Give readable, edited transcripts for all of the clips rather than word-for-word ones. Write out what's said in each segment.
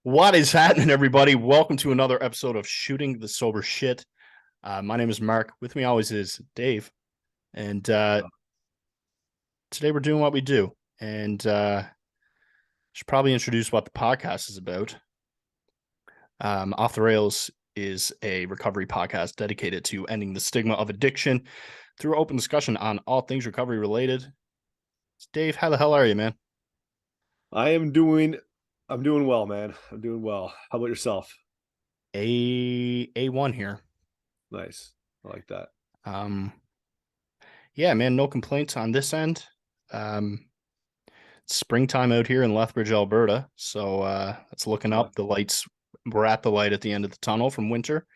What is happening, everybody? Welcome to another episode of Shooting the Sober Shit. My name is Mark. With me always is Dave. And today we're doing what we do. And should probably introduce what the podcast is about. Off the Rails is a recovery podcast dedicated to ending the stigma of addiction through open discussion on all things recovery related. Dave, how the hell are you, man? I'm doing well, man. I'm doing well. How about yourself? A1 here. Nice. I like that. Yeah, man, no complaints on this end. Springtime out here in Lethbridge, Alberta. So it's looking up. The lights, we're at the light at the end of the tunnel from winter.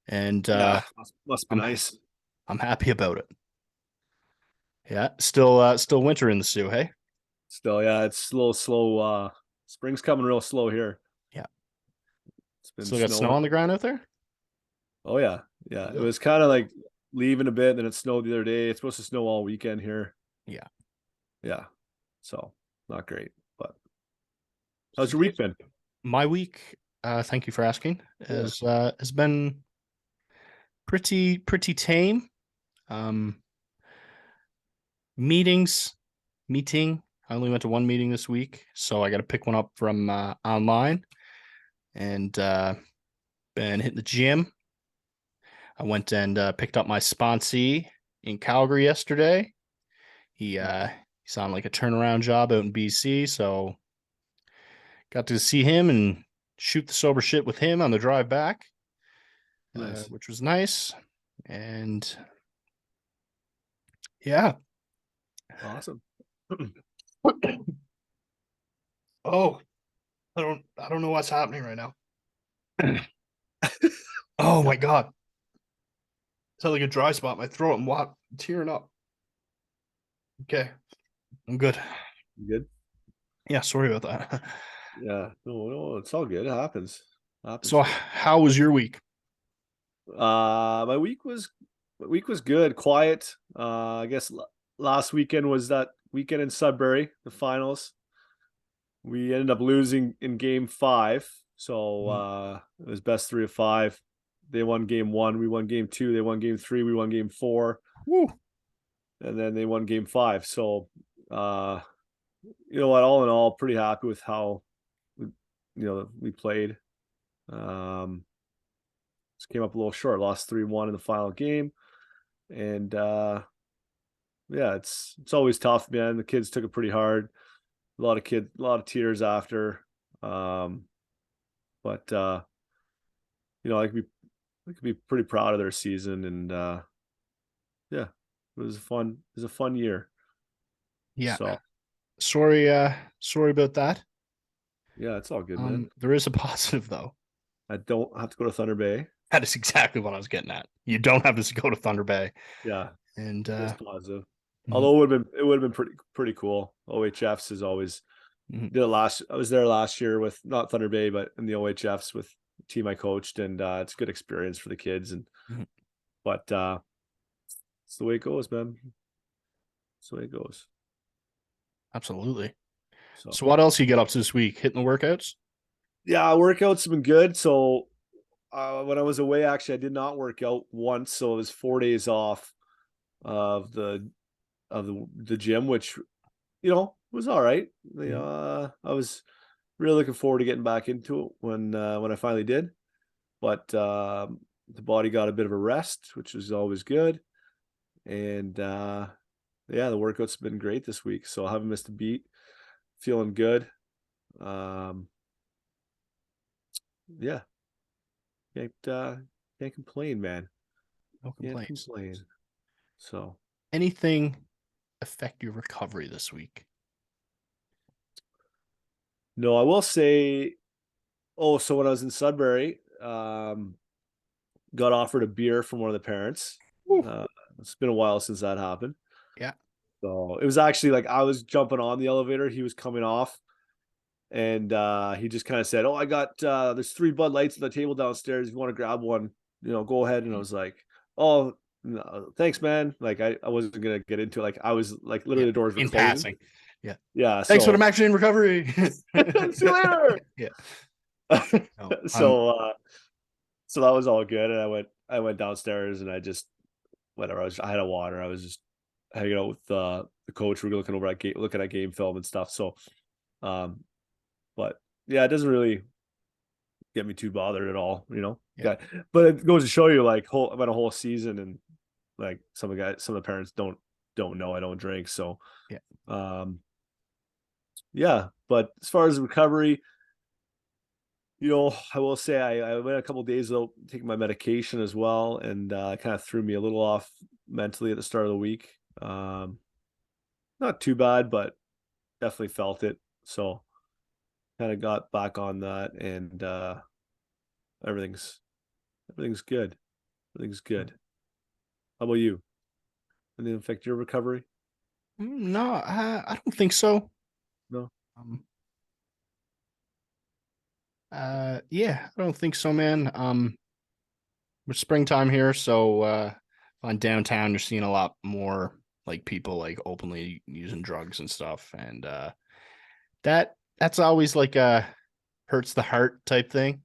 And Yeah, must be I'm nice. I'm happy about it. Yeah, still winter in the Sioux, hey? Still, yeah, it's a little slow. Spring's coming real slow here. Yeah. It's been Still got snow snowing. on the ground out there? Oh yeah. Yeah. It was kind of like leaving a bit, then it snowed the other day. It's supposed to snow all weekend here. Yeah. Yeah. So not great. But how's your week been? My week, thank you for asking, has been pretty tame. Um meetings, meeting. I only went to one meeting this week, so I got to pick one up from online, and been hitting the gym. I went and picked up my sponsee in Calgary yesterday. He's on like a turnaround job out in BC, so got to see him and shoot the sober shit with him on the drive back, Nice. which was nice. And yeah. Awesome. Oh, I don't know what's happening right now. Oh my god. It's like a dry spot in my throat. I'm tearing up. Okay. I'm good. You good? Yeah, sorry about that. Yeah. No, it's all good. It happens. So how was your week? My week was good, quiet. I guess last weekend was that weekend in Sudbury, the finals. We ended up losing in game 5, so it was best 3 of 5. They won game 1, we won game 2. They won game 3, we won game 4. Woo. And then they won game 5. So, you know what? All in all, pretty happy with how we played. Just came up a little short, lost 3-1 in the final game, and yeah, it's always tough, man. The kids took it pretty hard. A lot of tears after. But I could be pretty proud of their season, and yeah, it was a fun year. Yeah. So Sorry about that. yeah, it's all good, man. There is a positive though. I don't have to go to Thunder Bay. That is exactly what I was getting at. You don't have to go to Thunder Bay. Yeah, And it's positive. Mhm. Although it would have been pretty cool. OHFs is always did it last. I was there last year with not Thunder Bay, but in the OHFs with the team I coached, and it's a good experience for the kids. And but it's the way it goes, man. It's the way it goes. Absolutely. So what else you get up to this week? Hitting the workouts? Yeah, workouts have been good. So when I was away, actually, I did not work out once. So it was 4 days off of the gym, which was all right. I was really looking forward to getting back into it when I finally did. But the body got a bit of a rest, which is always good. And yeah, the workouts have been great this week, so I haven't missed a beat. Feeling good. Yeah, can't complain, man. No Can't complaints. complain. So Anything affect your recovery this week? no, I will say. Oh, so when I was in Sudbury, got offered a beer from one of the parents. It's been a while since that happened. Yeah. So it was actually like I was jumping on the elevator, he was coming off, and he just kind of said, "Oh, I got there's 3 Bud Lights on the table downstairs. If you want to grab one, go ahead." And I was like, "Oh, no, thanks, man." Like I wasn't gonna get into it. Like I was like literally the doors were closing. Passing. Yeah. Yeah. Thanks for the So match in recovery. see you later. Yeah. No, So that was all good. And I went downstairs and I just whatever. I had a water. I was just hanging out with the coach. We were looking over at looking at game film and stuff. So um, but yeah, it doesn't really get me too bothered at all, you know. yeah, Yeah, but it goes to show you, like, about a whole season, and like some of the parents don't know I don't drink. So, yeah. um, yeah. But as far as recovery, I will say I went a couple of days without taking my medication as well, and kind of threw me a little off mentally at the start of the week. Not too bad, but definitely felt it. So, kind of got back on that, and everything's everything's good. Everything's good. How about you? Anything affect your recovery? No, I don't think so. No. Um, yeah, I don't think so, man. It's springtime here, so on downtown, you're seeing a lot more like people like openly using drugs and stuff, and that's always like a hurts the heart type thing.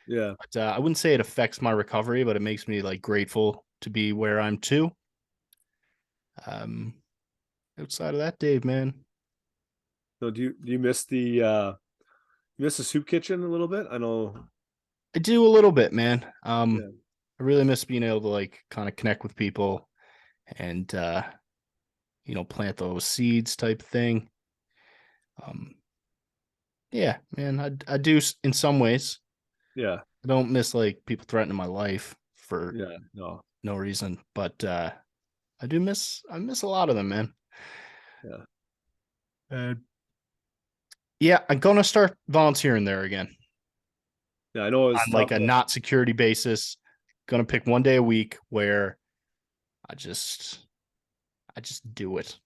Yeah. But I wouldn't say it affects my recovery, but it makes me like grateful to be where I'm to. Um, outside of that, Dave, man, So do you miss the soup kitchen a little bit? I know. I do a little bit, man. Yeah. I really miss being able to like kind of connect with people and plant those seeds type thing. Um, yeah, man, I do in some ways. Yeah. I don't miss like people threatening my life for Yeah. No. no reason, but I miss a lot of them, man. Yeah. Uh, yeah, I'm gonna start volunteering there again Yeah. I know it was on like tough. a not security basis. Gonna pick one day a week where I just I just do it.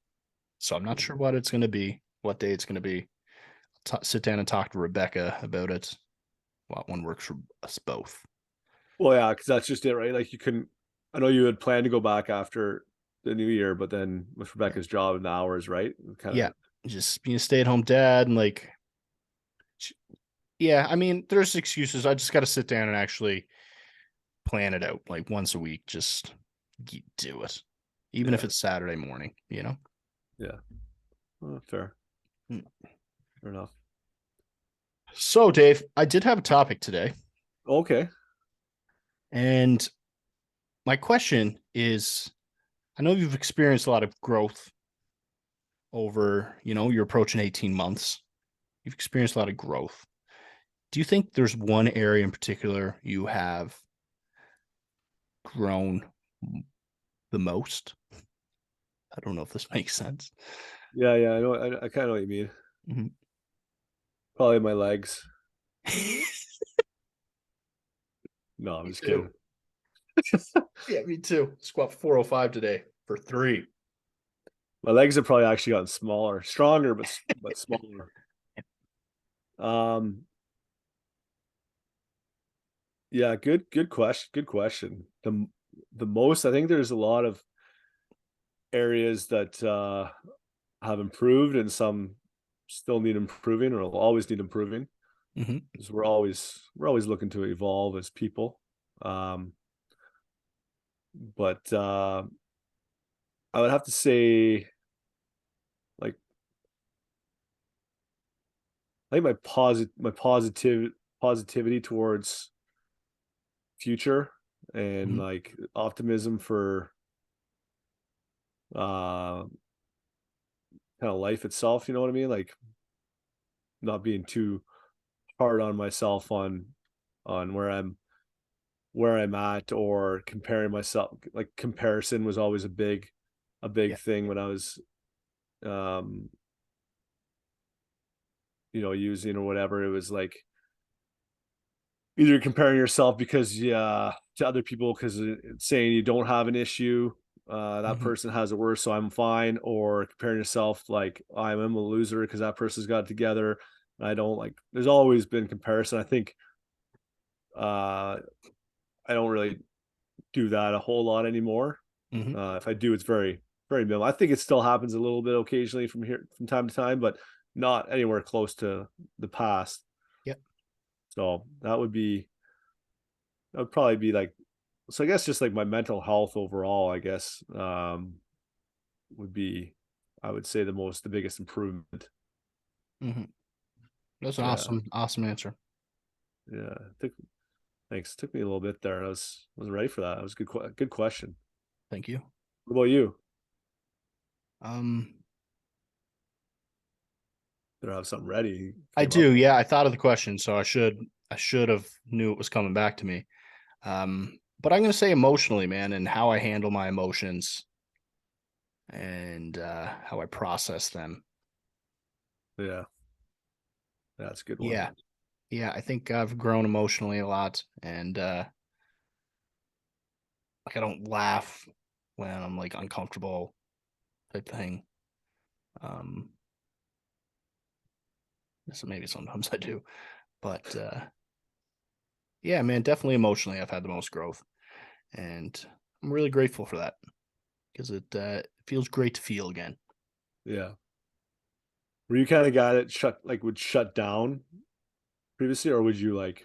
So I'm not sure what it's gonna be, what day it's gonna be. Sit down and talk to Rebecca about it. What one works for us both. Well, yeah, because that's just it, right? Like, you couldn't. I know you had planned to go back after the new year, but then with Yeah. Rebecca's job and the hours, right? Kind Yeah. of. Just being a stay-at-home dad and like yeah, I mean, there's excuses. I just got to sit down and actually plan it out like once a week. Just do it, even if Yeah. it's Saturday morning. Yeah. Fair. Hmm. Fair enough. So, Dave, I did have a topic today, Okay. and my question is I know you've experienced a lot of growth over, you're approaching 18 months. You've experienced a lot of growth. Do you think there's one area in particular you have grown the most? I don't know if this makes sense. Yeah. Yeah. I know. I kind of know what you mean. Mhm. Probably my legs. Me No, I'm just too. kidding. Yeah, me too. Squat 405 today for three. My legs have probably actually gotten smaller, stronger, but smaller. Um, yeah, good question. Good question. The most, I think there's a lot of areas that have improved, and some still need improving, or will always need improving. Hmm. Because we're always looking to evolve as people. Um, but I would have to say, like, I think my positivity towards future, and Hmm. like optimism for uh kind of life itself, you know what I mean? Like, not being too hard on myself on where I'm at, or comparing myself. Like, comparison was always a big Yeah. thing when I was um using or whatever. It was like, either comparing yourself because, yeah, to other people, because it's saying you don't have an issue, that Hmm. person has it worse, so I'm fine, or comparing yourself like, I'm a loser because that person's got it together. And I don't like. There's always been comparison. I think uh I don't really do that a whole lot anymore. Hmm. If I do, it's very, very minimal. I think it still happens a little bit occasionally from time to time, but not anywhere close to the past. Yeah. So that would probably be like, so I guess just like my mental health overall, I guess, would be, I would say the biggest improvement. Hmm. That's an Yeah. awesome answer. Yeah. Thanks. Took me a little bit there. Wasn't ready for that. That was a good question. Thank you. What about you? Um, Better have something ready. I Came up. do. Yeah, I thought of the question, so I should have knew it was coming back to me. But I'm gonna say emotionally, man, and how I handle my emotions and how I process them. Yeah. That's a good one. Yeah, yeah, I think I've grown emotionally a lot, and like I don't laugh when I'm like uncomfortable type thing. Um, so maybe sometimes I do, but yeah, man, definitely emotionally, I've had the most growth, and I'm really grateful for that because it feels great to feel again. Yeah. Were you kind of guy that would shut down previously, or would you like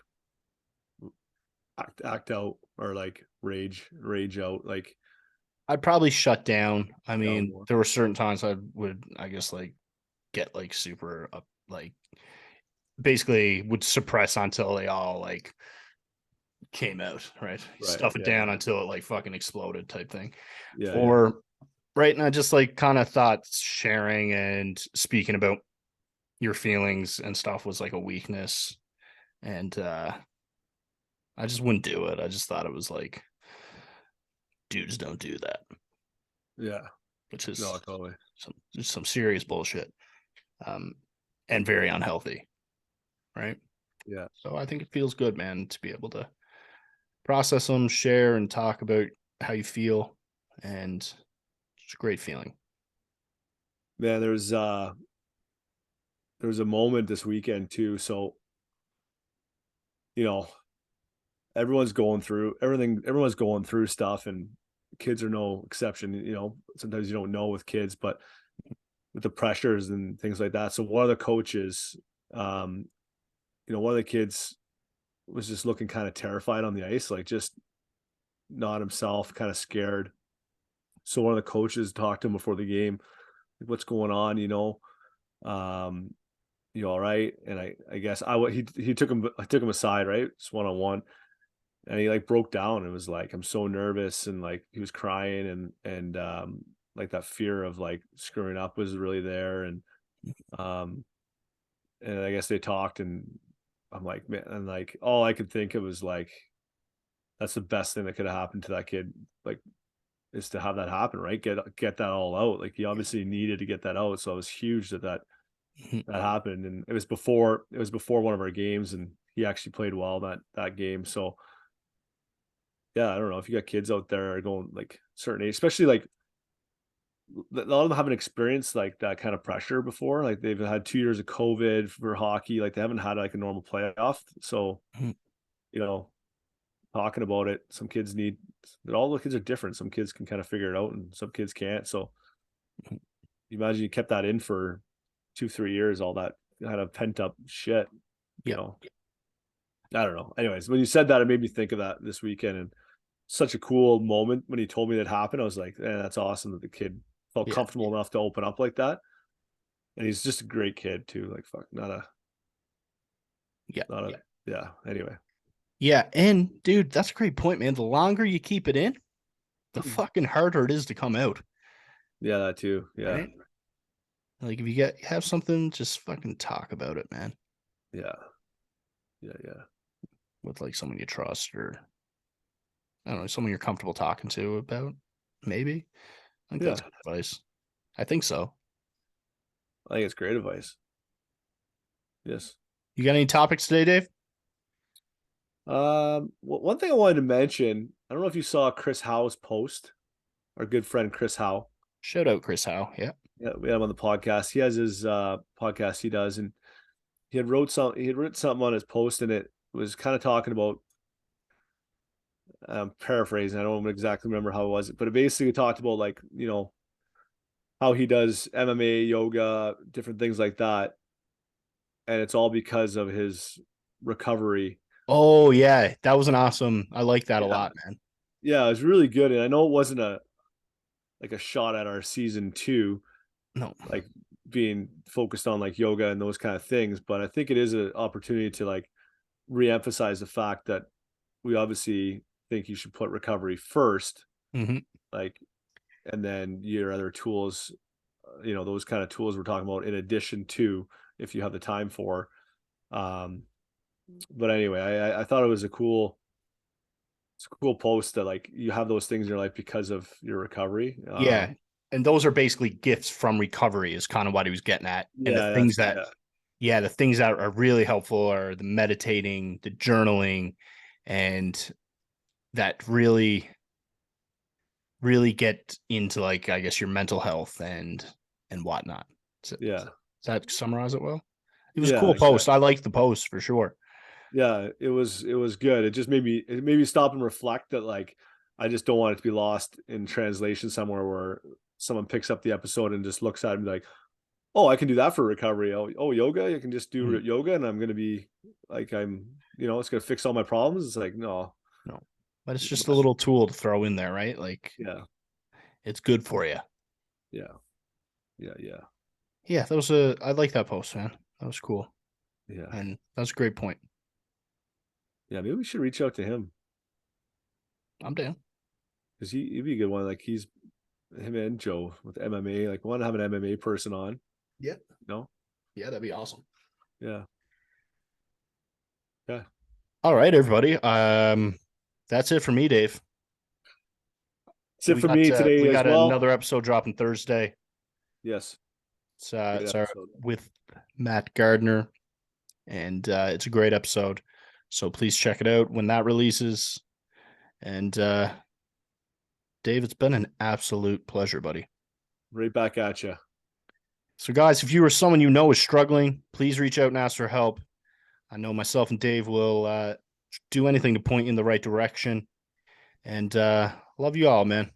act out or like rage out, like I'd probably shut down. I down mean, more? there were certain times I would, I guess, like get like super up, like basically would suppress until they all like came out, right? Right. Stuff it Yeah. down Yeah. until it like fucking exploded type thing. Yeah. Yeah. Or right, and I just like kind of thought sharing and speaking about your feelings and stuff was like a weakness. And I just wouldn't do it. I just thought it was like dudes don't do that, Yeah. which No, is totally. some serious bullshit. Um and very unhealthy, right? Yeah. So I think it feels good, man, to be able to process them, share, and talk about how you feel. And it's a great feeling. Man, there was a moment this weekend too. So, you know, everyone's going through stuff, and kids are no exception. Sometimes you don't know with kids, but with the pressures and things like that. So one of the coaches, um, one of the kids was just looking kind of terrified on the ice, like just not himself, kind of scared. So one of the coaches talked to him before the game, like, "What's going on?" Um, "You all right?" And I guess he took him I took him aside, right? Just one on one, and he like broke down and was like, "I'm so nervous," and like he was crying, and like that fear of like screwing up was really there, um and I guess they talked, and I'm like, man, and like all I could think of was like, that's the best thing that could have happened to that kid, like, is to have that happen, right? Get that all out. Like he obviously needed to get that out, so it was huge that happened, and it was before one of our games, and he actually played well that game. So yeah, I don't know if you got kids out there going like certain age, especially like a lot of them haven't experienced like that kind of pressure before. Like they've had 2 years of COVID for hockey, like they haven't had like a normal playoff. So you know, talking about it, some kids need. All the kids are different. Some kids can kind of figure it out, and some kids can't. So you imagine you kept that in for 2 3 years, all that kind of pent up shit. You Yep. know, I don't know. Anyways, when you said that, it made me think of that this weekend, and such a cool moment when he told me that happened. I was like, "Man, that's awesome that the kid felt Yeah. comfortable enough to open up like that." And he's just a great kid too. Like fuck, Yeah. not a yeah. Anyway, Yeah. And dude, that's a great point, man. The longer you keep it in, the fucking harder it is to come out. yeah, that too. Yeah, Right. Like if you have something, just fucking talk about it, man. yeah, yeah, yeah, With like someone you trust or I don't know, someone you're comfortable talking to about. Maybe. I think that's yeah. good advice. I think so. I think it's great advice. Yes. You got any topics today, Dave? One thing I wanted to mention. I don't know if you saw Chris Howe's post. Our good friend Chris Howe. Shout out Chris Howe. Yeah. Yeah, we had him on the podcast. He has his podcast he does, and he had written something on his post, and it was kind of talking about, paraphrasing. I don't exactly remember how it was, but it basically talked about like, how he does MMA, yoga, different things like that, and it's all because of his recovery. Oh yeah, that was an awesome. I like that a Yeah. lot, man. Yeah, it was really good. And I know it wasn't a shot at our season two, No. like being focused on like yoga and those kind of things, but I think it is an opportunity to like reemphasize the fact that we obviously think you should put recovery first, Hmm. like, and then your other tools, those kind of tools we're talking about in addition to, if you have the time for. Um, but anyway, I thought it's a cool post that like you have those things in your life because of your recovery. Yeah, and those are basically gifts from recovery, is kind of what he was getting at. And the Yeah, things that's that, yeah, yeah, the things that are really helpful are the meditating, the journaling, and that really get into, like, I guess, your mental health and whatnot. Does yeah, that summarize it well? It was a yeah, cool post. I exactly. liked the post for sure. Yeah, it was good. It just made me stop and reflect that like I just don't want it to be lost in translation somewhere where someone picks up the episode and just looks at it and be like, oh, I can do that for recovery. Oh, yoga, you can just do Mm, yoga and I'm gonna be like it's gonna fix all my problems. It's like, no. no, but it's You just a must little tool to throw in there, right? Like, Yeah, it's good for you. yeah, yeah, yeah, Yeah, I like that post, man. That was cool. yeah. And that was a great point. Yeah, maybe we should reach out to him I'm down. because he'd be a good one. Like he's him and Joe with MMA. Like want to have an MMA person on. Yeah. No? Yeah, that'd be awesome. Yeah. Yeah. All right, everybody. That's it for me, Dave. That's it for me We today as got well. another episode dropping Thursday. Yes. Great It's our episode. with Matt Gardner, and it's a great episode. So please check it out when that releases. And Dave, it's been an absolute pleasure, buddy. Right back at you. So, guys, if you or someone you know is struggling, please reach out and ask for help. I know myself and Dave will do anything to point you in the right direction. And love you all, man.